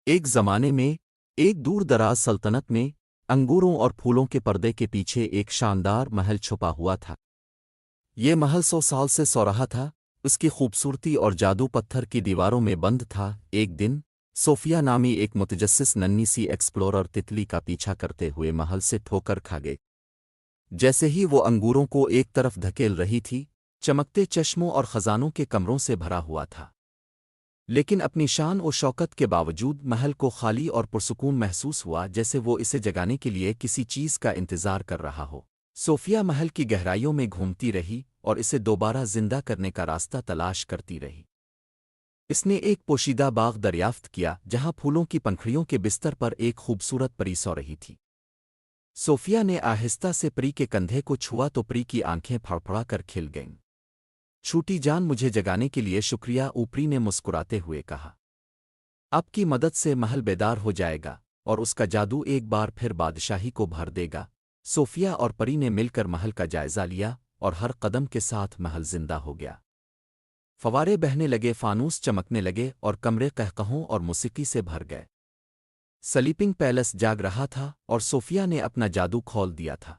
ایک زمانے میں ایک دور دراز سلطنت میں انگوروں اور پھولوں کے پردے کے پیچھے ایک شاندار محل چھپا ہوا تھا۔ یہ محل 100 سال سے سو رہا تھا، اس کی خوبصورتی اور جادو پتھر کی دیواروں میں بند تھا۔ ایک دن صوفیہ نامی ایک متجسس ننھی سی ایکسپلورر تتلی کا پیچھا کرتے ہوئے محل سے ٹھوکر کھا گئی۔ جیسے ہی وہ انگوروں کو ایک طرف دھکیل رہی تھی، چمکتے چشموں اور خزانوں کے کمروں سے بھرا ہوا تھا، لیکن اپنی شان و شوکت کے باوجود محل کو خالی اور پرسکون محسوس ہوا، جیسے وہ اسے جگانے کے لیے کسی چیز کا انتظار کر رہا ہو۔ صوفیہ محل کی گہرائیوں میں گھومتی رہی اور اسے دوبارہ زندہ کرنے کا راستہ تلاش کرتی رہی۔ اس نے ایک پوشیدہ باغ دریافت کیا جہاں پھولوں کی پنکھڑیوں کے بستر پر ایک خوبصورت پری سو رہی تھی۔ صوفیہ نے آہستہ سے پری کے کندھے کو چھوا تو پری کی آنکھیں پھڑپڑا کر کھل گئیں۔ چھوٹی جان، مجھے جگانے کے لیے شکریہ، اوپری نے مسکراتے ہوئے کہا۔ آپ کی مدد سے محل بیدار ہو جائے گا اور اس کا جادو ایک بار پھر بادشاہی کو بھر دے گا۔ صوفیہ اور پری نے مل کر محل کا جائزہ لیا اور ہر قدم کے ساتھ محل زندہ ہو گیا۔ فوارے بہنے لگے، فانوس چمکنے لگے اور کمرے قہقہوں اور موسیقی سے بھر گئے۔ سلیپنگ پیلس جاگ رہا تھا اور صوفیہ نے اپنا جادو کھول دیا تھا۔